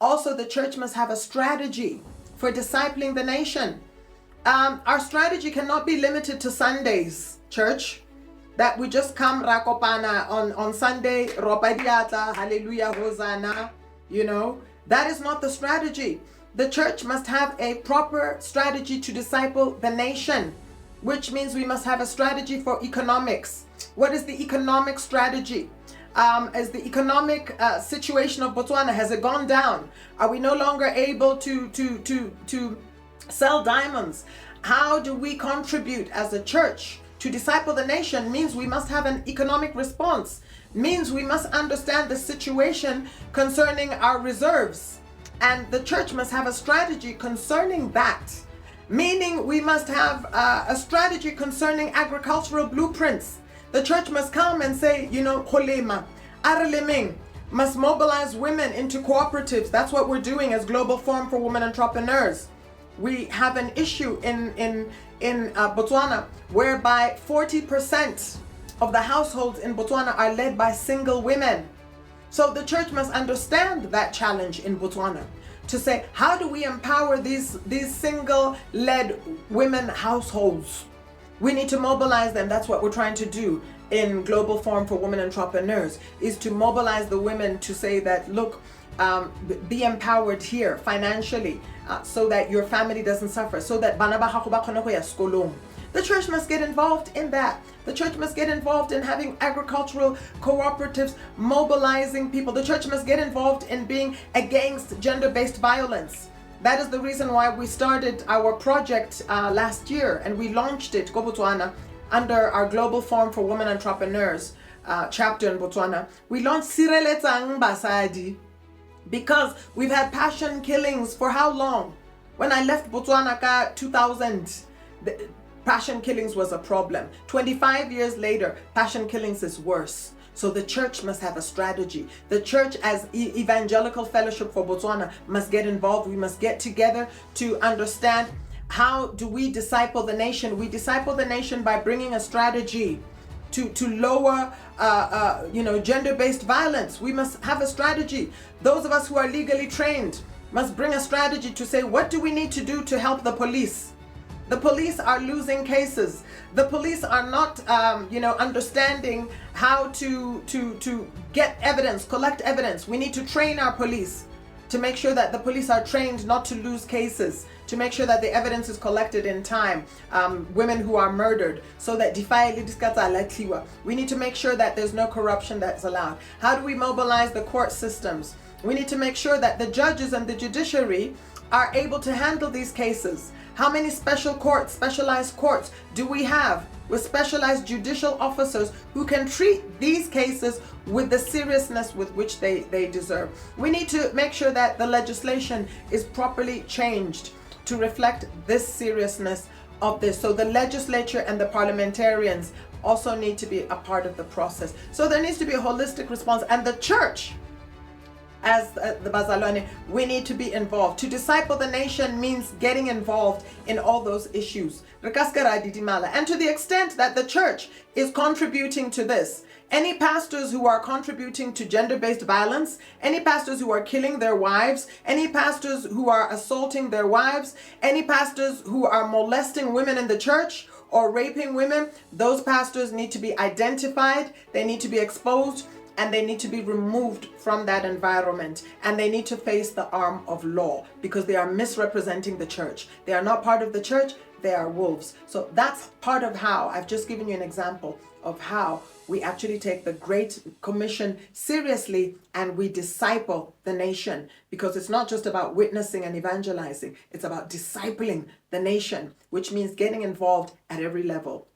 Also, the church must have a strategy for discipling the nation. Our strategy cannot be limited to Sundays, church. That we just come rakopana on Sunday, ropadiata, hallelujah, hosanna, that is not the strategy. The church must have a proper strategy to disciple the nation, which means we must have a strategy for economics. What is the economic strategy? As the economic situation of Botswana, has it gone down? Are we no longer able to sell diamonds? How do we contribute as a church to disciple the nation? Means we must have an economic response. Means we must understand the situation concerning our reserves. And the church must have a strategy concerning that. Meaning we must have a strategy concerning agricultural blueprints. The church must come and say, Kholema, Araleming, must mobilize women into cooperatives. That's what we're doing as Global Forum for Women Entrepreneurs. We have an issue in Botswana whereby 40% of the households in Botswana are led by single women. So the church must understand that challenge in Botswana to say, how do we empower these single-led women households? We need to mobilize them. That's what we're trying to do in Global Forum for Women Entrepreneurs, is to mobilize the women to say that, look, be empowered here financially so that your family doesn't suffer, so that the church must get involved in that. The church must get involved in having agricultural cooperatives, mobilizing people. The church must get involved in being against gender-based violence. That is the reason why we started our project last year, and we launched it, Go Botswana, under our Global Forum for Women Entrepreneurs chapter in Botswana. We launched Sireletsang Basadi because we've had passion killings for how long? When I left Botswana 2000, passion killings was a problem. 25 years later, passion killings is worse. So the church must have a strategy. The church, as Evangelical Fellowship for Botswana, must get involved. We must get together to understand, how do we disciple the nation? We disciple the nation by bringing a strategy to lower gender-based violence. We must have a strategy. Those of us who are legally trained must bring a strategy to say, what do we need to do to help the police? The police are losing cases. The police are not, understanding how to get evidence, collect evidence. We need to train our police to make sure that the police are trained not to lose cases, to make sure that the evidence is collected in time. Women who are murdered, so that we need to make sure that there's no corruption that's allowed. How do we mobilize the court systems? We need to make sure that the judges and the judiciary are able to handle these cases. How many special courts, specialized courts do we have with specialized judicial officers who can treat these cases with the seriousness with which they deserve? We need to make sure that the legislation is properly changed to reflect this seriousness of this. So the legislature and the parliamentarians also need to be a part of the process. So there needs to be a holistic response, and the church, as the Bazalwane, we need to be involved. To disciple the nation means getting involved in all those issues. And to the extent that the church is contributing to this, any pastors who are contributing to gender-based violence, any pastors who are killing their wives, any pastors who are assaulting their wives, any pastors who are molesting women in the church or raping women, those pastors need to be identified, they need to be exposed, and they need to be removed from that environment, and they need to face the arm of law because they are misrepresenting the church. They are not part of the church, they are wolves. So that's part of how, I've just given you an example of how we actually take the Great Commission seriously and we disciple the nation, because it's not just about witnessing and evangelizing, it's about discipling the nation, which means getting involved at every level.